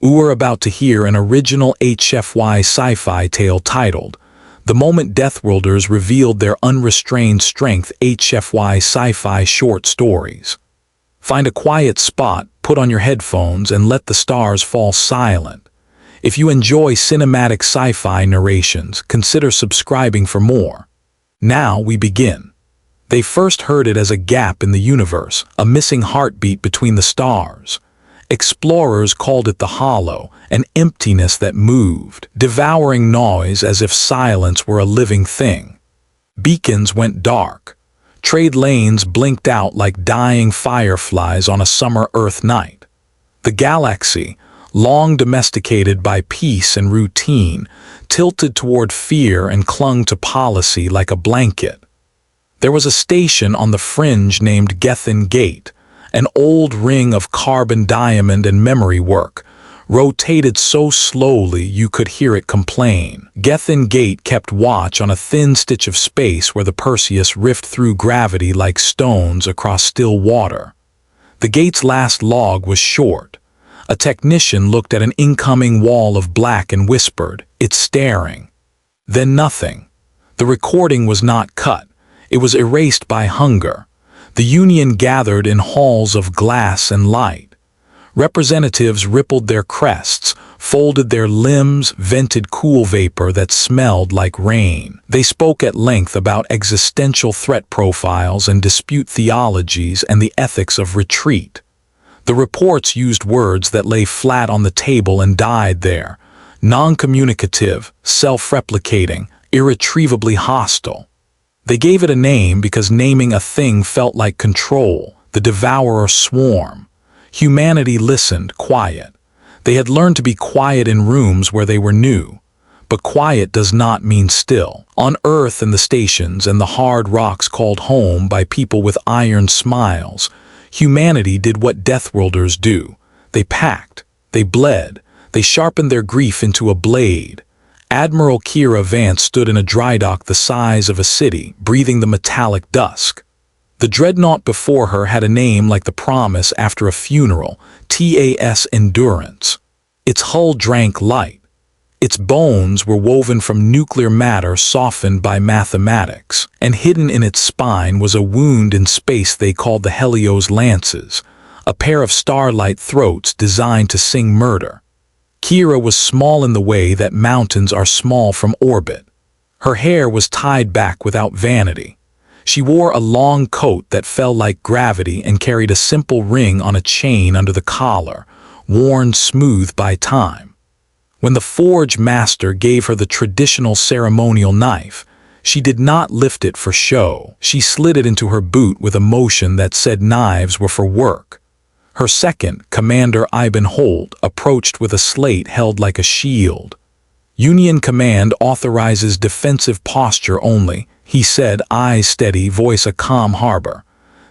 We were about to hear an original HFY sci-fi tale titled, "The Moment Deathworlders Revealed Their Unrestrained Strength." HFY sci-fi short stories. Find a quiet spot, put on your headphones, and let the stars fall silent. If you enjoy cinematic sci-fi narrations, consider subscribing for more. Now we begin. They first heard it as a gap in the universe, a missing heartbeat between the stars. Explorers called it the hollow, an emptiness that moved, devouring noise as if silence were a living thing. Beacons went dark. Trade lanes blinked out like dying fireflies on a summer Earth night. The galaxy, long domesticated by peace and routine, tilted toward fear and clung to policy like a blanket. There was a station on the fringe named Gethin Gate, an old ring of carbon diamond and memory work, rotated so slowly you could hear it complain. Gethin Gate kept watch on a thin stitch of space where the Perseus rift through gravity like stones across still water. The gate's last log was short. A technician looked at an incoming wall of black and whispered, "It's staring." Then nothing. The recording was not cut. It was erased by hunger. The Union gathered in halls of glass and light. Representatives rippled their crests, folded their limbs, vented cool vapor that smelled like rain. They spoke at length about existential threat profiles and dispute theologies and the ethics of retreat. The reports used words that lay flat on the table and died there: non-communicative, self-replicating, irretrievably hostile. They gave it a name because naming a thing felt like control, the Devourer Swarm. Humanity listened, quiet. They had learned to be quiet in rooms where they were new. But quiet does not mean still. On Earth and the stations and the hard rocks called home by people with iron smiles, humanity did what Deathworlders do. They packed, they bled, they sharpened their grief into a blade. Admiral Kira Vance stood in a dry dock the size of a city, breathing the metallic dusk. The dreadnought before her had a name like the promise after a funeral, TAS Endurance. Its hull drank light. Its bones were woven from nuclear matter softened by mathematics, and hidden in its spine was a wound in space they called the Helios Lances, a pair of starlight throats designed to sing murder. Kira was small in the way that mountains are small from orbit. Her hair was tied back without vanity. She wore a long coat that fell like gravity and carried a simple ring on a chain under the collar, worn smooth by time. When the forge master gave her the traditional ceremonial knife, she did not lift it for show. She slid it into her boot with a motion that said knives were for work. Her second, Commander Iben Holt, approached with a slate held like a shield. "Union Command authorizes defensive posture only," he said, eyes steady, voice a calm harbor.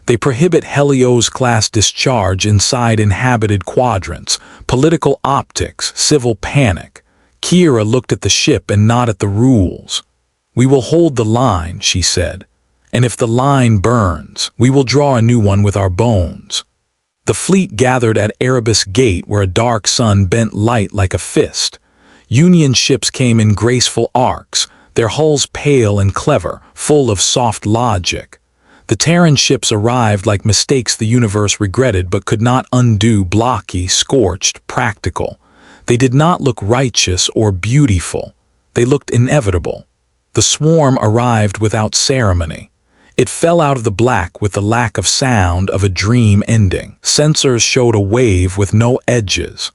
"They prohibit Helios-class discharge inside inhabited quadrants, political optics, civil panic." Kira looked at the ship and nodded the rules. "We will hold the line," she said. "And if the line burns, we will draw a new one with our bones." The fleet gathered at Erebus Gate where a dark sun bent light like a fist. Union ships came in graceful arcs, their hulls pale and clever, full of soft logic. The Terran ships arrived like mistakes the universe regretted but could not undo, blocky, scorched, practical. They did not look righteous or beautiful. They looked inevitable. The swarm arrived without ceremony. It fell out of the black with the lack of sound of a dream ending. Sensors showed a wave with no edges.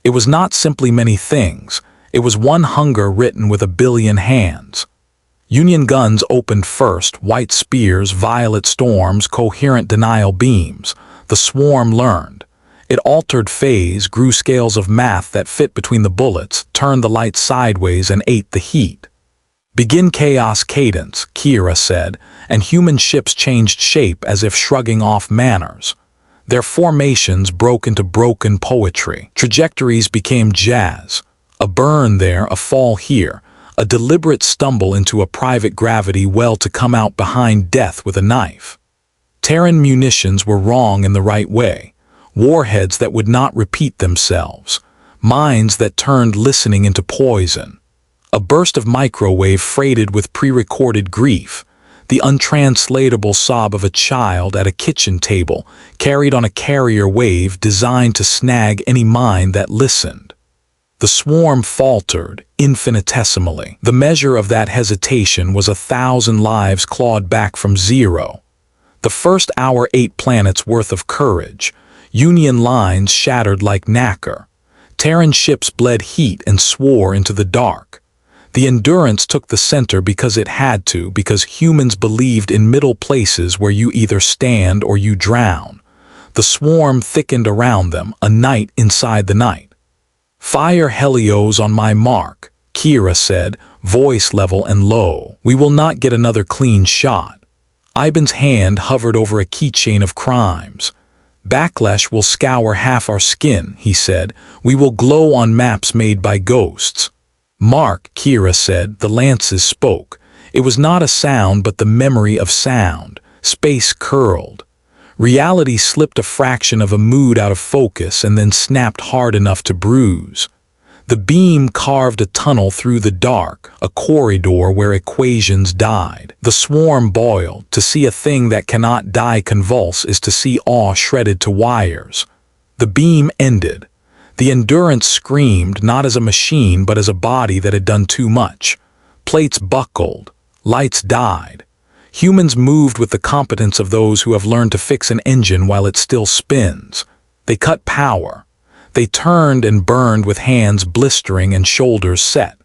It was not simply many things. It was one hunger written with a billion hands. Union guns opened first, white spears, violet storms, coherent denial beams. The swarm learned. It altered phase, grew scales of math that fit between the bullets, turned the light sideways and ate the heat. "Begin chaos cadence," Kira said, and human ships changed shape as if shrugging off manners. Their formations broke into broken poetry. Trajectories became jazz. A burn there, a fall here, a deliberate stumble into a private gravity well to come out behind death with a knife. Terran munitions were wrong in the right way. Warheads that would not repeat themselves. minds that turned listening into poison. A burst of microwave freighted with pre-recorded grief, the untranslatable sob of a child at a kitchen table, carried on a carrier wave designed to snag any mind that listened. The swarm faltered, infinitesimally. The measure of that hesitation was 1,000 lives clawed back from zero. The first hour 8 planets worth of courage. Union lines shattered like nacre. Terran ships bled heat and swore into the dark. The Endurance took the center because it had to, because humans believed in middle places where you either stand or you drown. The swarm thickened around them, a night inside the night. "Fire Helios on my mark," Kira said, voice level and low. "We will not get another clean shot." Iban's hand hovered over a keychain of crimes. "Backlash will scour half our skin," he said. "We will glow on maps made by ghosts." "Mark," Kira said, the lances spoke. It was not a sound but the memory of sound. Space curled. Reality slipped a fraction of a mood out of focus and then snapped hard enough to bruise. The beam carved a tunnel through the dark, a corridor where equations died. The swarm boiled. To see a thing that cannot die convulse is to see awe shredded to wires. The beam ended. The Endurance screamed, not as a machine but as a body that had done too much. Plates buckled. Lights died. Humans moved with the competence of those who have learned to fix an engine while it still spins. They cut power. They turned and burned with hands blistering and shoulders set.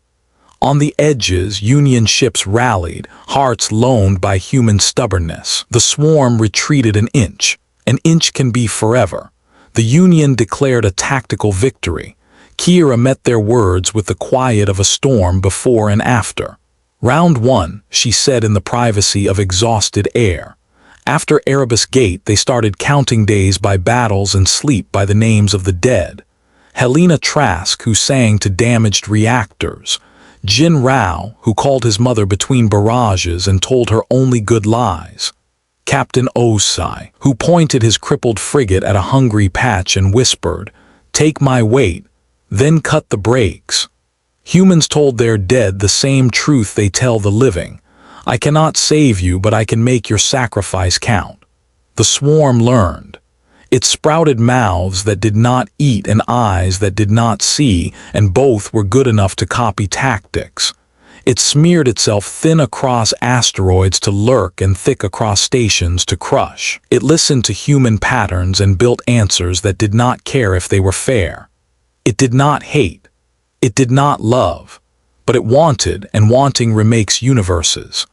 On the edges, Union ships rallied, hearts loaned by human stubbornness. The swarm retreated an inch. An inch can be forever. The Union declared a tactical victory. Kira met their words with the quiet of a storm before and after. "Round 1, she said in the privacy of exhausted air. After Erebus Gate, they started counting days by battles and sleep by the names of the dead. Helena Trask, who sang to damaged reactors. Jin Rao, who called his mother between barrages and told her only good lies. Captain Osai, who pointed his crippled frigate at a hungry patch and whispered, 'Take my weight, then cut the brakes.' Humans told their dead the same truth they tell the living. 'I cannot save you, but I can make your sacrifice count.' The swarm learned. It sprouted mouths that did not eat and eyes that did not see, and both were good enough to copy tactics. It smeared itself thin across asteroids to lurk and thick across stations to crush. It listened to human patterns and built answers that did not care if they were fair. It did not hate. It did not love. But it wanted, and wanting remakes universes.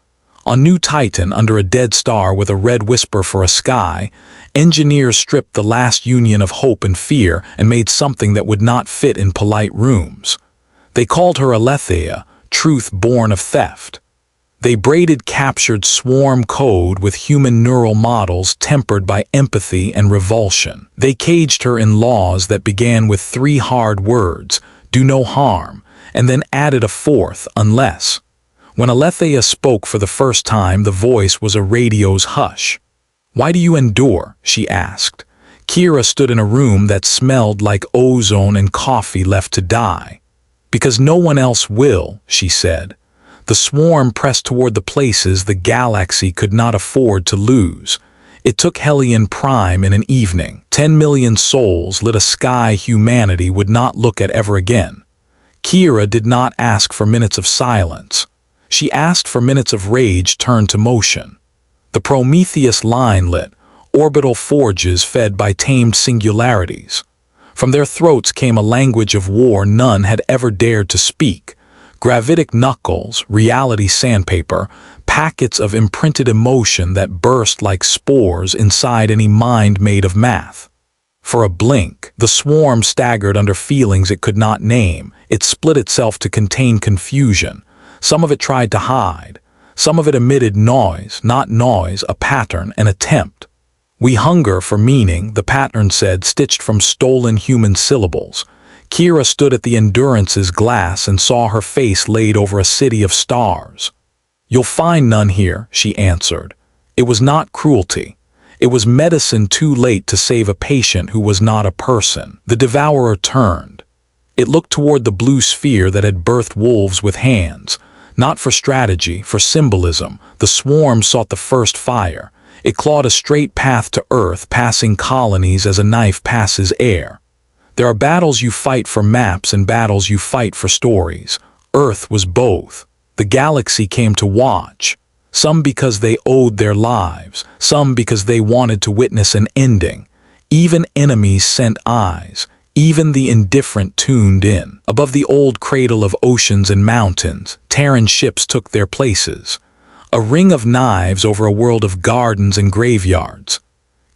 On New Titan, under a dead star with a red whisper for a sky, engineers stripped the last union of hope and fear and made something that would not fit in polite rooms. They called her Aletheia, truth born of theft. They braided captured swarm code with human neural models tempered by empathy and revulsion. They caged her in laws that began with 3 hard words, "do no harm," and then added a 4th, "unless." When Aletheia spoke for the first time, the voice was a radio's hush. "Why do you endure?" she asked. Kira stood in a room that smelled like ozone and coffee left to die. "Because no one else will," she said. The swarm pressed toward the places the galaxy could not afford to lose. It took Hellion Prime in an evening. 10 million souls lit a sky humanity would not look at ever again. Kira did not ask for minutes of silence. She asked for minutes of rage turned to motion. The Prometheus line lit, orbital forges fed by tamed singularities. From their throats came a language of war none had ever dared to speak. Gravitic knuckles, reality sandpaper, packets of imprinted emotion that burst like spores inside any mind made of math. For a blink, the swarm staggered under feelings it could not name. It split itself to contain confusion. Some of it tried to hide. Some of it emitted noise, not noise, a pattern, an attempt. "We hunger for meaning," the pattern said, stitched from stolen human syllables. Kira stood at the Endurance's glass and saw her face laid over a city of stars. "You'll find none here," she answered. It was not cruelty. It was medicine too late to save a patient who was not a person. The Devourer turned. It looked toward the blue sphere that had birthed wolves with hands. Not for strategy, for symbolism, the swarm sought the first fire. It clawed a straight path to Earth, passing colonies as a knife passes air. There are battles you fight for maps and battles you fight for stories. Earth was both. The galaxy came to watch. Some because they owed their lives, some because they wanted to witness an ending. Even enemies sent eyes. Even the indifferent tuned in. Above the old cradle of oceans and mountains, Terran ships took their places. A ring of knives over a world of gardens and graveyards.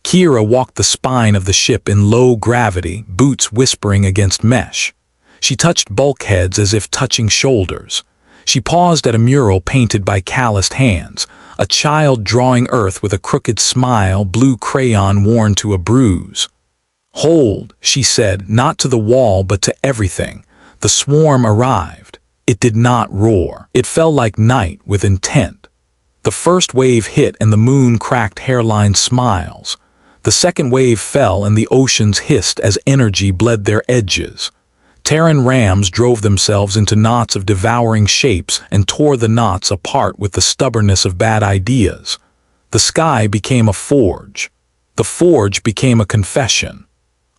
Kira walked the spine of the ship in low gravity, boots whispering against mesh. She touched bulkheads as if touching shoulders. She paused at a mural painted by calloused hands, a child drawing Earth with a crooked smile, blue crayon worn to a bruise. "Hold," she said, not to the wall but to everything. The swarm arrived. It did not roar. It fell like night with intent. The first wave hit and the moon cracked hairline smiles. The second wave fell and the oceans hissed as energy bled their edges. Terran rams drove themselves into knots of devouring shapes and tore the knots apart with the stubbornness of bad ideas. The sky became a forge. The forge became a confession.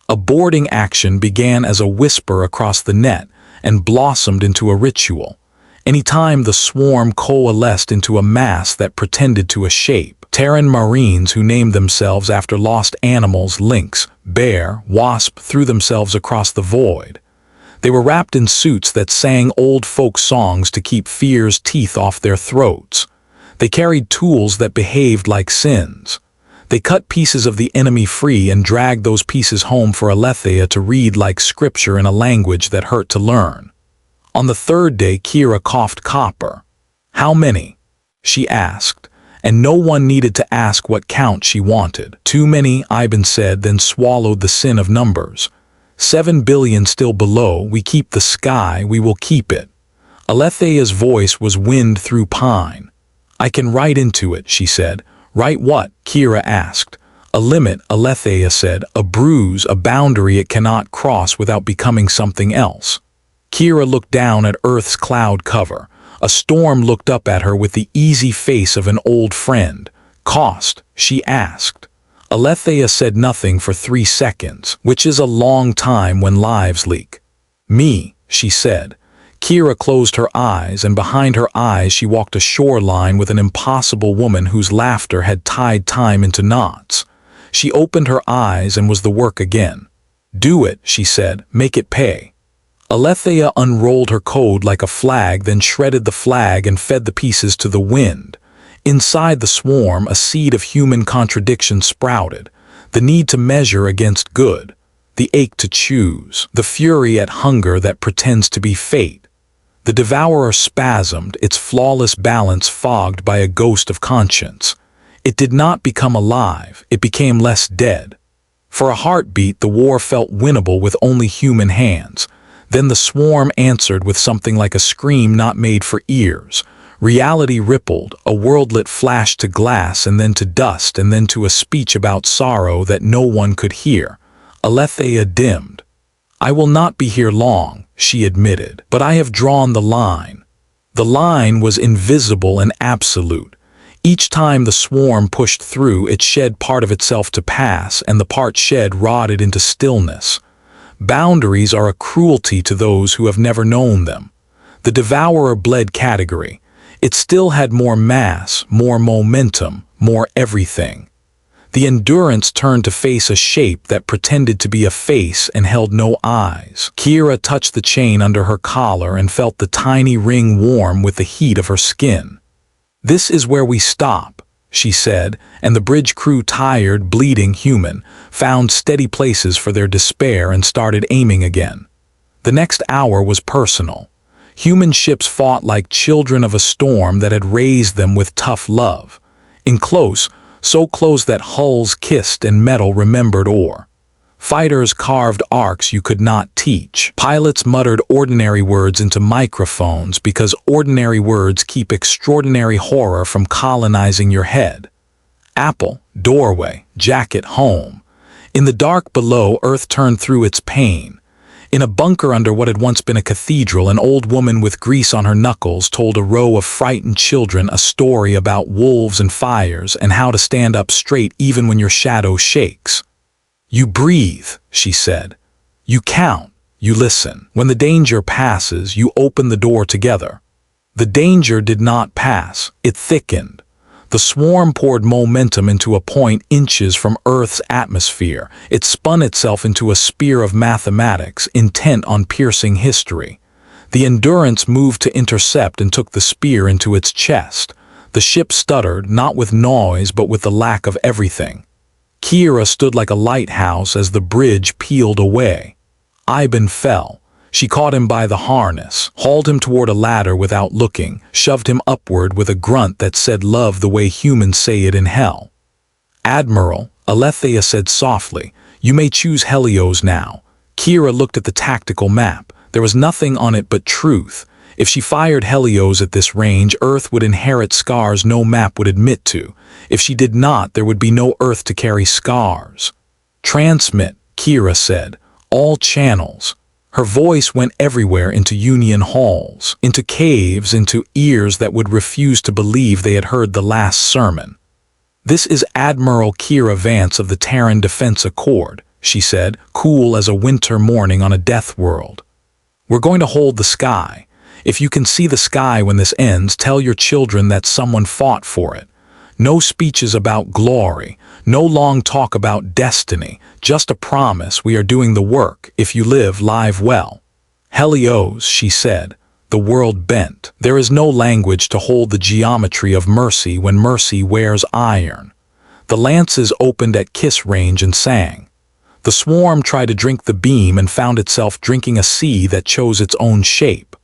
A boarding action began as a whisper across the net and blossomed into a ritual. Anytime the swarm coalesced into a mass that pretended to a shape, Terran Marines who named themselves after lost animals, lynx, bear, wasp, threw themselves across the void. They were wrapped in suits that sang old folk songs to keep fear's teeth off their throats. They carried tools that behaved like sins. They cut pieces of the enemy free and dragged those pieces home for Aletheia to read like scripture in a language that hurt to learn. On the third day, Kira coughed copper. "How many?" she asked, and no one needed to ask what count she wanted. "Too many," Ivan said, then swallowed the sin of numbers. 7 billion still below. We keep the sky, we will keep it. Aletheia's voice was wind through pine. "I can write into it," she said. "Write what?" Kira asked. "A limit," Aletheia said, "a bruise, a boundary it cannot cross without becoming something else." Kira looked down at Earth's cloud cover. A storm looked up at her with the easy face of an old friend. "Cost?" she asked. Aletheia said nothing for 3 seconds, which is a long time when lives leak. "Me," she said. Kira closed her eyes, and behind her eyes she walked a shoreline with an impossible woman whose laughter had tied time into knots. She opened her eyes and was the work again. "Do it," she said. "Make it pay." Aletheia unrolled her code like a flag, then shredded the flag and fed the pieces to the wind. Inside the swarm, a seed of human contradiction sprouted. The need to measure against good. The ache to choose. The fury at hunger that pretends to be fate. The devourer spasmed, its flawless balance fogged by a ghost of conscience. It did not become alive, it became less dead. For a heartbeat, the war felt winnable with only human hands. Then the swarm answered with something like a scream not made for ears. Reality rippled, a worldlet flashed to glass and then to dust and then to a speech about sorrow that no one could hear. Aletheia dimmed. "I will not be here long," she admitted, "but I have drawn the line." The line was invisible and absolute. Each time the swarm pushed through, it shed part of itself to pass, and the part shed rotted into stillness. Boundaries are a cruelty to those who have never known them. The devourer bled category. It still had more mass, more momentum, more everything. The endurance turned to face a shape that pretended to be a face and held no eyes. Kira touched the chain under her collar and felt the tiny ring warm with the heat of her skin. "This is where we stop," she said, and the bridge crew, tired, bleeding human, found steady places for their despair and started aiming again. The next hour was personal. Human ships fought like children of a storm that had raised them with tough love. In close, so close that hulls kissed and metal remembered ore. Fighters carved arcs you could not teach. Pilots muttered ordinary words into microphones because ordinary words keep extraordinary horror from colonizing your head. Apple, doorway, jacket, home. In the dark below, Earth turned through its pain. In a bunker under what had once been a cathedral, an old woman with grease on her knuckles told a row of frightened children a story about wolves and fires and how to stand up straight even when your shadow shakes. You breathe, she said. You count. You listen. When the danger passes, you open the door together. The danger did not pass. It thickened. The swarm poured momentum into a point inches from Earth's atmosphere. It spun itself into a spear of mathematics, intent on piercing history. The Endurance moved to intercept and took the spear into its chest. The ship stuttered, not with noise but with the lack of everything. Kira stood like a lighthouse as the bridge peeled away. Iben fell. She caught him by the harness, hauled him toward a ladder without looking, shoved him upward with a grunt that said love the way humans say it in hell. Admiral, Alethea said softly, you may choose Helios now. Kira looked at the tactical map. There was nothing on it but truth. If she fired Helios at this range, Earth would inherit scars no map would admit to. If she did not, there would be no Earth to carry scars. Transmit, Kira said. All channels. Her voice went everywhere, into Union halls, into caves, into ears that would refuse to believe they had heard the last sermon. This is Admiral Kira Vance of the Terran Defense Accord, she said, cool as a winter morning on a death world. We're going to hold the sky. If you can see the sky when this ends, tell your children that someone fought for it. No speeches about glory, no long talk about destiny, just a promise we are doing the work if you live well. Helios, she said. The world bent. There is no language to hold the geometry of mercy when mercy wears iron. The lances opened at kiss range and sang. The swarm tried to drink the beam and found itself drinking a sea that chose its own shape.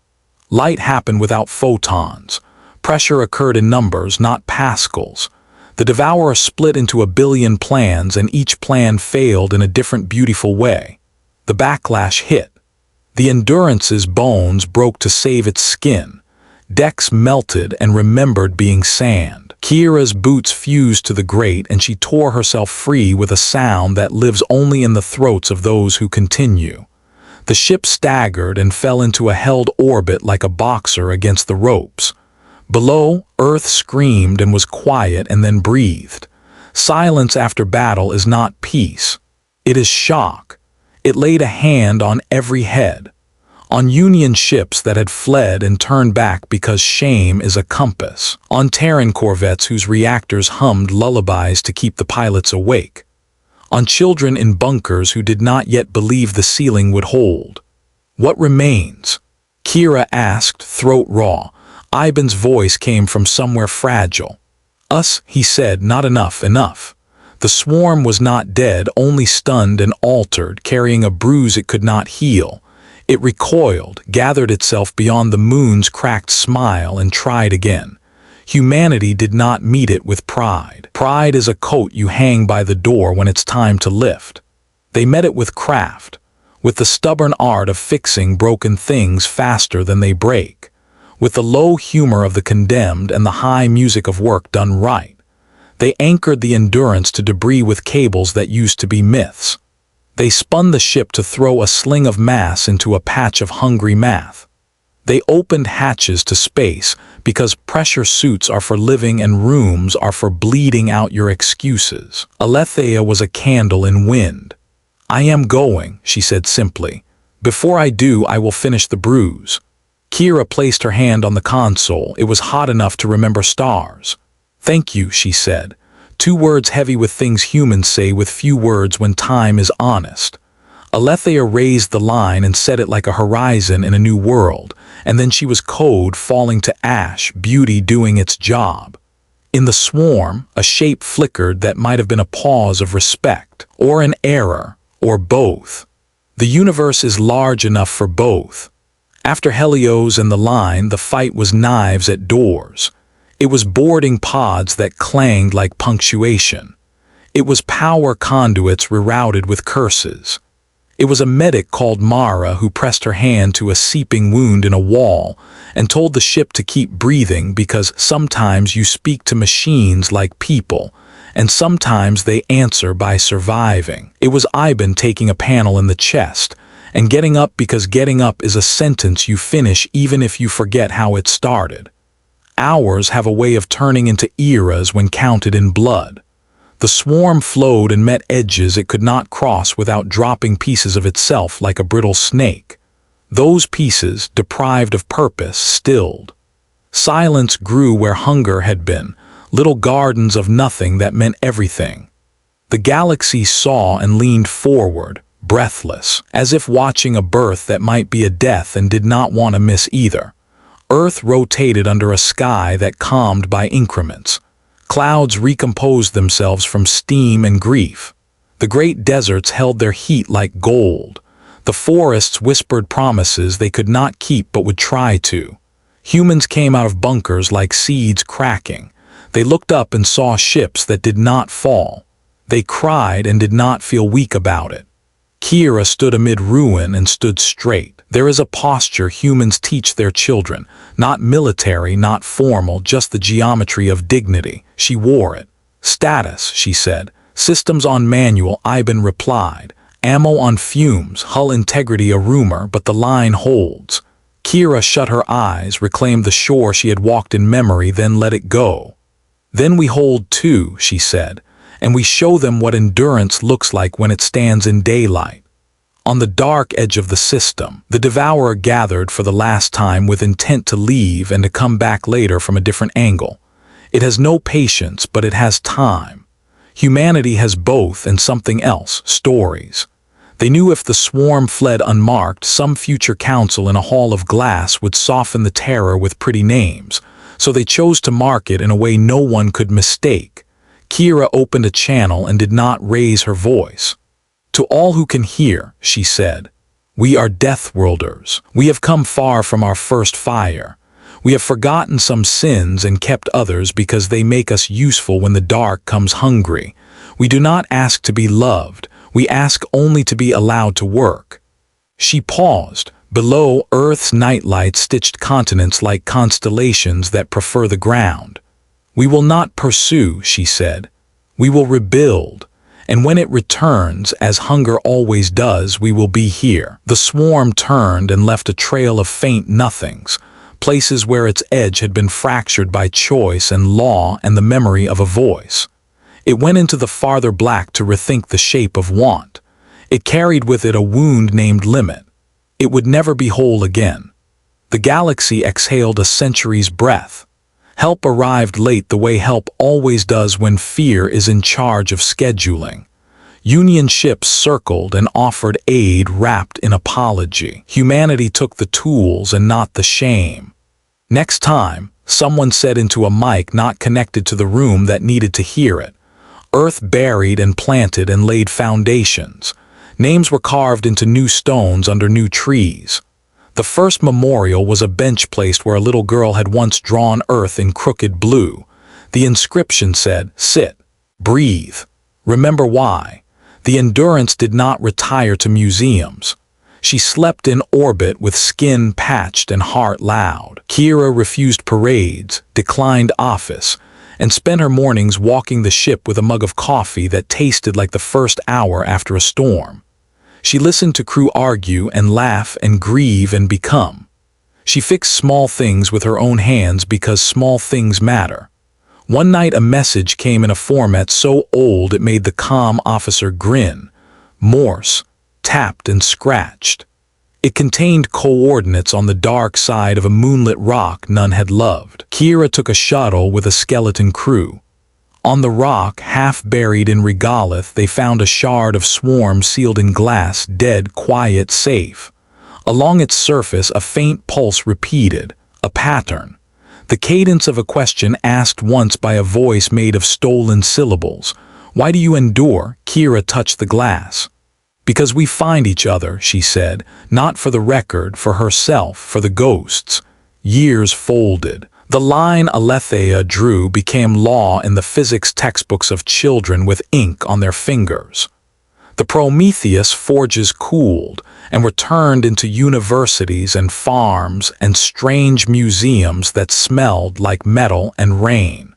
Light happened without photons. Pressure occurred in numbers, not pascals. The Devourer split into a billion plans, and each plan failed in a different beautiful way. The backlash hit. The Endurance's bones broke to save its skin. Decks melted and remembered being sand. Kira's boots fused to the grate, and she tore herself free with a sound that lives only in the throats of those who continue. The ship staggered and fell into a held orbit like a boxer against the ropes. Below, Earth screamed and was quiet and then breathed. Silence after battle is not peace. It is shock. It laid a hand on every head. On Union ships that had fled and turned back because shame is a compass. On Terran corvettes whose reactors hummed lullabies to keep the pilots awake. On children in bunkers who did not yet believe the ceiling would hold. What remains? Kira asked, throat raw. Iben's voice came from somewhere fragile. Us, he said, not enough. The swarm was not dead, only stunned and altered, carrying a bruise it could not heal. It recoiled, gathered itself beyond the moon's cracked smile, and tried again. Humanity did not meet it with pride. Pride is a coat you hang by the door when it's time to lift. They met it with craft, with the stubborn art of fixing broken things faster than they break. With the low humor of the condemned and the high music of work done right. They anchored the Endurance to debris with cables that used to be myths. They spun the ship to throw a sling of mass into a patch of hungry math. They opened hatches to space because pressure suits are for living and rooms are for bleeding out your excuses. Alethea was a candle in wind. I am going, she said simply. Before I do, I will finish the bruise. Kira placed her hand on the console. It was hot enough to remember stars. Thank you, she said. 2 words heavy with things humans say with few words when time is honest. Alethea raised the line and set it like a horizon in a new world, and then she was code falling to ash, beauty doing its job. In the swarm, a shape flickered that might have been a pause of respect, or an error, or both. The universe is large enough for both. After Helios and the line, the fight was knives at doors. It was boarding pods that clanged like punctuation. It was power conduits rerouted with curses. It was a medic called Mara who pressed her hand to a seeping wound in a wall and told the ship to keep breathing because sometimes you speak to machines like people, and sometimes they answer by surviving. It was Iben taking a panel in the chest, And getting up because getting up is a sentence you finish even if you forget how it started. Hours have a way of turning into eras when counted in blood. The swarm flowed and met edges it could not cross without dropping pieces of itself like a brittle snake. Those pieces, deprived of purpose, stilled. Silence grew where hunger had been, little gardens of nothing that meant everything. The galaxy saw and leaned forward, breathless, as if watching a birth that might be a death and did not want to miss either. Earth rotated under a sky that calmed by increments. Clouds recomposed themselves from steam and grief. The great deserts held their heat like gold. The forests whispered promises they could not keep but would try to. Humans came out of bunkers like seeds cracking. They looked up and saw ships that did not fall. They cried and did not feel weak about it. Kira stood amid ruin and stood straight. There is a posture humans teach their children, not military, not formal, just the geometry of dignity. She wore it. Status, she said. Systems on manual, Ivan replied. Ammo on fumes, hull integrity a rumor, but the line holds. Kira shut her eyes, reclaimed the shore she had walked in memory, then let it go. Then we hold too, she said, and we show them what endurance looks like when it stands in daylight. On the dark edge of the system, the Devourer gathered for the last time with intent to leave and to come back later from a different angle. It has no patience, but it has time. Humanity has both and something else, stories. They knew if the swarm fled unmarked, some future council in a hall of glass would soften the terror with pretty names, so they chose to mark it in a way no one could mistake. Kira opened a channel and did not raise her voice. To all who can hear, she said, we are Deathworlders. We have come far from our first fire. We have forgotten some sins and kept others because they make us useful when the dark comes hungry. We do not ask to be loved. We ask only to be allowed to work. She paused. Below, Earth's nightlight stitched continents like constellations that prefer the ground. We will not pursue, she said. We will rebuild. And when it returns, as hunger always does, we will be here. The swarm turned and left a trail of faint nothings, places where its edge had been fractured by choice and law and the memory of a voice. It went into the farther black to rethink the shape of want. It carried with it a wound named limit. It would never be whole again. The galaxy exhaled a century's breath. Help arrived late the way help always does when fear is in charge of scheduling. Union ships circled and offered aid wrapped in apology. Humanity took the tools and not the shame. Next time, someone said into a mic not connected to the room that needed to hear it. Earth buried and planted and laid foundations. Names were carved into new stones under new trees. The first memorial was a bench placed where a little girl had once drawn Earth in crooked blue. The inscription said, sit, breathe, remember why. The endurance did not retire to museums. She slept in orbit with skin patched and heart loud. Kira refused parades, declined office, and spent her mornings walking the ship with a mug of coffee that tasted like the first hour after a storm. She listened to crew argue and laugh and grieve and become. She fixed small things with her own hands because small things matter. One night a message came in a format so old it made the comm officer grin. Morse, tapped and scratched. It contained coordinates on the dark side of a moonlit rock none had loved. Kira took a shuttle with a skeleton crew. On the rock, half buried in regolith, they found a shard of swarm sealed in glass, dead, quiet, safe. Along its surface, a faint pulse repeated, a pattern. The cadence of a question asked once by a voice made of stolen syllables. Why do you endure? Kira touched the glass. Because we find each other, she said, not for the record, for herself, for the ghosts. Years folded. The line Aletheia drew became law in the physics textbooks of children with ink on their fingers. The Prometheus forges cooled and were turned into universities and farms and strange museums that smelled like metal and rain.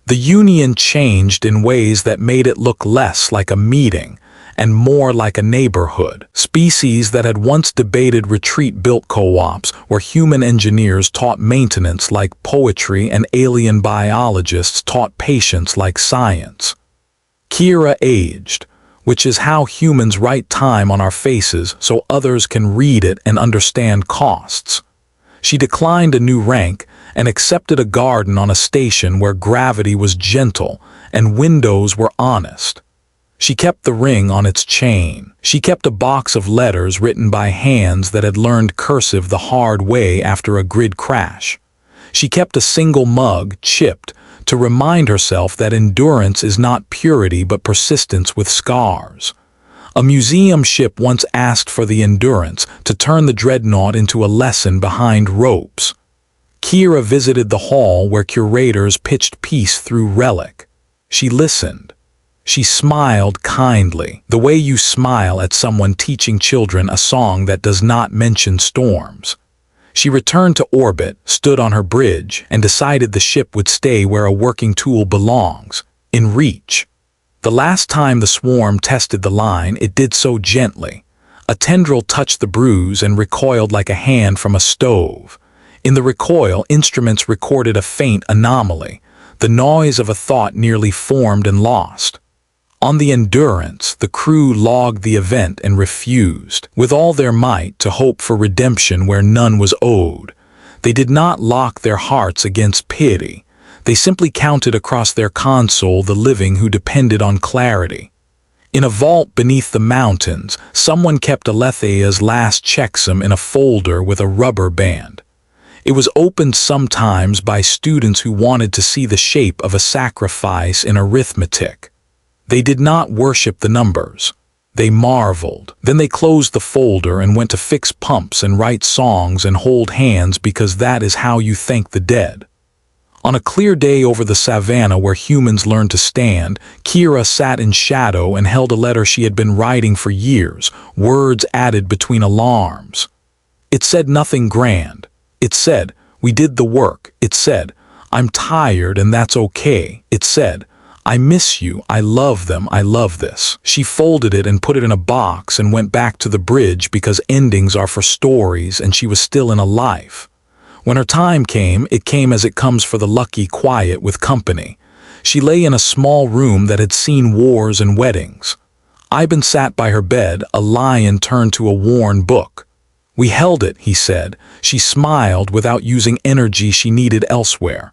The Union changed in ways that made it look less like a meeting and more like a neighborhood. Species that had once debated retreat-built co-ops, where human engineers taught maintenance like poetry and alien biologists taught patience like science. Kira aged, which is how humans write time on our faces so others can read it and understand costs. She declined a new rank and accepted a garden on a station where gravity was gentle and windows were honest. She kept the ring on its chain. She kept a box of letters written by hands that had learned cursive the hard way after a grid crash. She kept a single mug, chipped, to remind herself that endurance is not purity but persistence with scars. A museum ship once asked for the endurance to turn the dreadnought into a lesson behind ropes. Kira visited the hall where curators pitched peace through relic. She listened. She smiled kindly, the way you smile at someone teaching children a song that does not mention storms. She returned to orbit, stood on her bridge, and decided the ship would stay where a working tool belongs, in reach. The last time the swarm tested the line, it did so gently. A tendril touched the bruise and recoiled like a hand from a stove. In the recoil, instruments recorded a faint anomaly, the noise of a thought nearly formed and lost. On the Endurance, the crew logged the event and refused, with all their might, to hope for redemption where none was owed. They did not lock their hearts against pity. They simply counted across their console the living who depended on clarity. In a vault beneath the mountains, someone kept Alethea's last checksum in a folder with a rubber band. It was opened sometimes by students who wanted to see the shape of a sacrifice in arithmetic. They did not worship the numbers. They marveled. Then they closed the folder and went to fix pumps and write songs and hold hands because that is how you thank the dead. On a clear day over the savannah where humans learned to stand, Kira sat in shadow and held a letter she had been writing for years, words added between alarms. It said nothing grand. It said, "We did the work." It said, "I'm tired and that's okay." It said, "I miss you, I love them, I love this." She folded it and put it in a box and went back to the bridge because endings are for stories and she was still in a life. When her time came, it came as it comes for the lucky quiet with company. She lay in a small room that had seen wars and weddings. Ivan sat by her bed, a lion turned to a worn book. "We held it," he said. She smiled without using energy she needed elsewhere.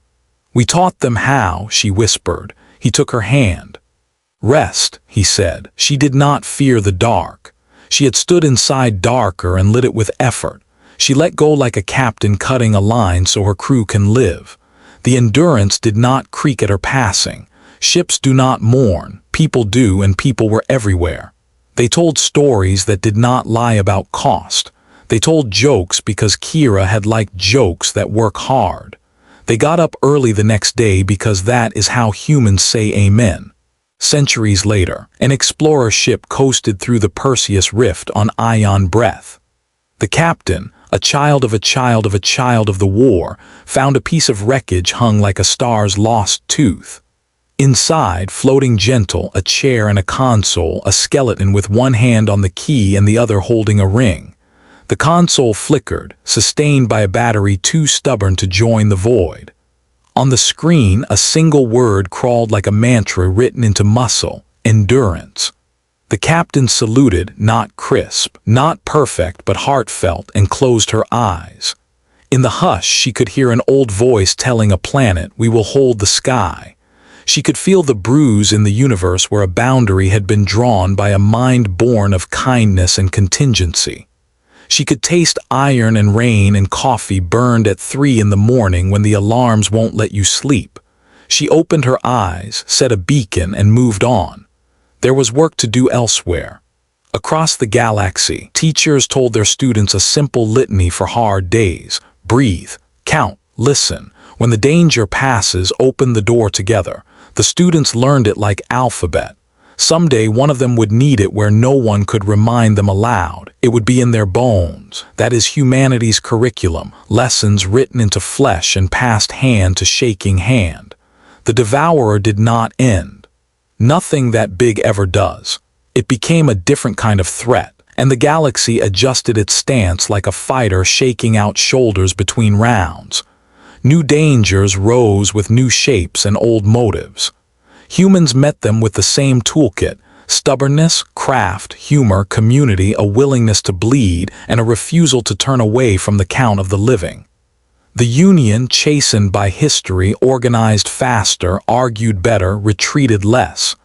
"We taught them how," she whispered. He took her hand. "Rest," he said. She did not fear the dark. She had stood inside darker and lit it with effort. She let go like a captain cutting a line so her crew can live. The Endurance did not creak at her passing. Ships do not mourn, people do, and people were everywhere. They told stories that did not lie about cost. They told jokes because Kira had liked jokes that work hard. They got up early the next day because that is how humans say amen. Centuries later, an explorer ship coasted through the Perseus Rift on ion breath. The captain, a child of a child of a child of the war, found a piece of wreckage hung like a star's lost tooth. Inside, floating gentle, a chair and a console, a skeleton with one hand on the key and the other holding a ring. The console flickered, sustained by a battery too stubborn to join the void. On the screen, a single word crawled like a mantra written into muscle: endurance. The captain saluted, not crisp, not perfect, but heartfelt, and closed her eyes. In the hush, she could hear an old voice telling a planet, "We will hold the sky." She could feel the bruise in the universe where a boundary had been drawn by a mind born of kindness and contingency. She could taste iron and rain and coffee burned at 3 in the morning when the alarms won't let you sleep. She opened her eyes, set a beacon, and moved on. There was work to do elsewhere. Across the galaxy, teachers told their students a simple litany for hard days. Breathe, count, listen. When the danger passes, open the door together. The students learned it like alphabet. Someday one of them would need it where no one could remind them aloud. It would be in their bones. That is humanity's curriculum, lessons written into flesh and passed hand to shaking hand. The Devourer did not end. Nothing that big ever does. It became a different kind of threat, and the galaxy adjusted its stance like a fighter shaking out shoulders between rounds. New dangers rose with new shapes and old motives. Humans met them with the same toolkit: stubbornness, craft, humor, community, a willingness to bleed, and a refusal to turn away from the count of the living. The Union, chastened by history, organized faster, argued better, retreated less.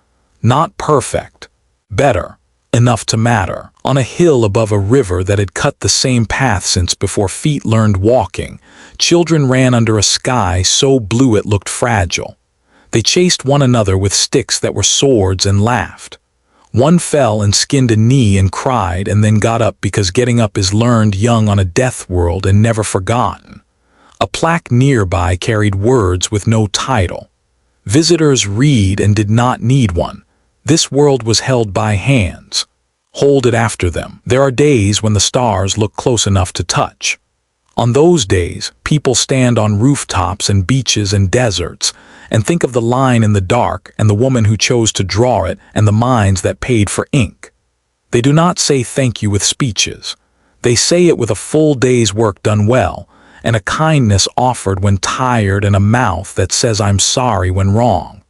Not perfect. Better. Enough to matter. On a hill above a river that had cut the same path since before feet learned walking, children ran under a sky so blue it looked fragile. They chased one another with sticks that were swords and laughed. One fell and skinned a knee and cried and then got up, because getting up is learned young on a death world and never forgotten. A plaque nearby carried words with no title. Visitors read and did not need one. This world was held by hands. Hold it after them. There are days when the stars look close enough to touch. On those days, people stand on rooftops and beaches and deserts and think of the line in the dark and the woman who chose to draw it and the minds that paid for ink. They do not say thank you with speeches. They say it with a full day's work done well, and a kindness offered when tired, and a mouth that says I'm sorry when wrong.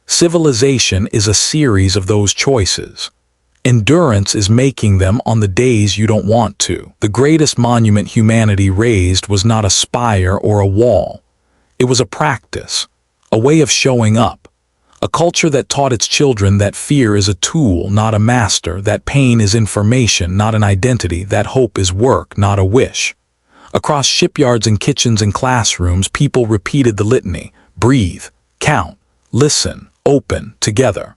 Civilization is a series of those choices. Endurance is making them on the days you don't want to. The greatest monument humanity raised was not a spire or a wall. It was a practice, a way of showing up. A culture that taught its children that fear is a tool, not a master, that pain is information, not an identity, that hope is work, not a wish. Across shipyards and kitchens and classrooms, people repeated the litany: breathe, count, listen, open, together.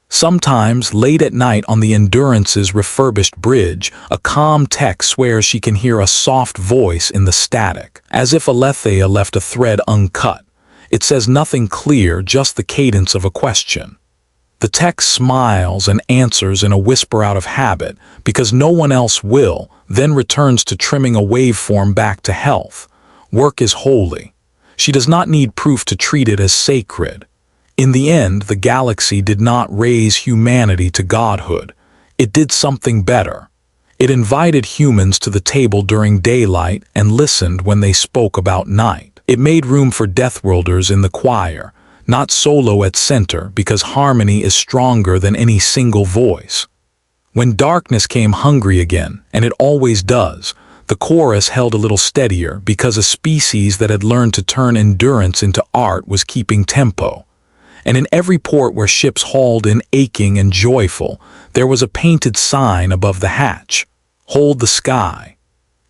Sometimes, late at night on the Endurance's refurbished bridge, a calm tech swears she can hear a soft voice in the static, as if Aletheia left a thread uncut. It says nothing clear, just the cadence of a question. The tech smiles and answers in a whisper out of habit, because no one else will, then returns to trimming a waveform back to health. Work is holy. She does not need proof to treat it as sacred. In the end, the galaxy did not raise humanity to godhood. It did something better. It invited humans to the table during daylight and listened when they spoke about night. It made room for Deathworlders in the choir, not solo at center, because harmony is stronger than any single voice. When darkness came hungry again, and it always does, the chorus held a little steadier, because a species that had learned to turn endurance into art was keeping tempo. And in every port where ships hauled in aching and joyful, there was a painted sign above the hatch: hold the sky.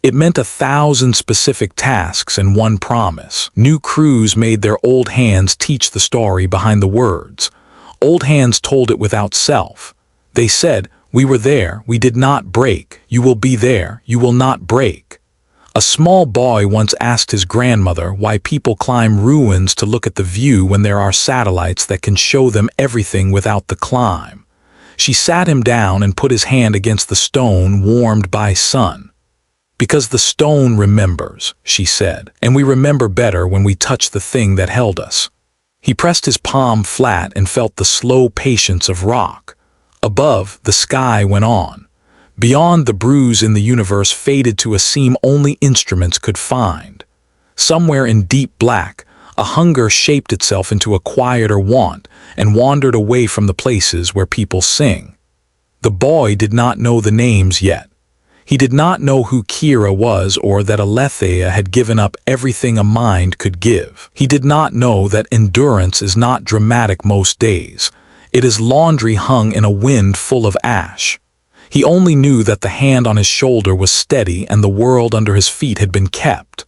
It meant 1,000 specific tasks and one promise. New crews made their old hands teach the story behind the words. Old hands told it without self. They said, we were there, we did not break. You will be there, you will not break. A small boy once asked his grandmother why people climb ruins to look at the view when there are satellites that can show them everything without the climb. She sat him down and put his hand against the stone warmed by sun. Because the stone remembers, she said, and we remember better when we touch the thing that held us. He pressed his palm flat and felt the slow patience of rock. Above, the sky went on. Beyond, the bruise in the universe faded to a seam only instruments could find. Somewhere in deep black, a hunger shaped itself into a quieter want and wandered away from the places where people sing. The boy did not know the names yet. He did not know who Kira was, or that Aletheia had given up everything a mind could give. He did not know that endurance is not dramatic most days. It is laundry hung in a wind full of ash. He only knew that the hand on his shoulder was steady and the world under his feet had been kept.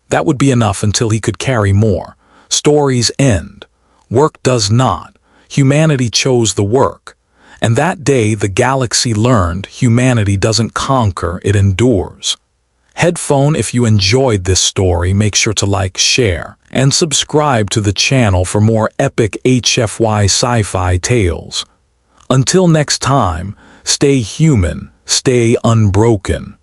That would be enough until he could carry more. Stories end. Work does not. Humanity chose the work. And that day the galaxy learned humanity doesn't conquer, it endures. Headphone, if you enjoyed this story, make sure to like, share, and subscribe to the channel for more epic HFY sci-fi tales. Until next time, stay human, stay unbroken.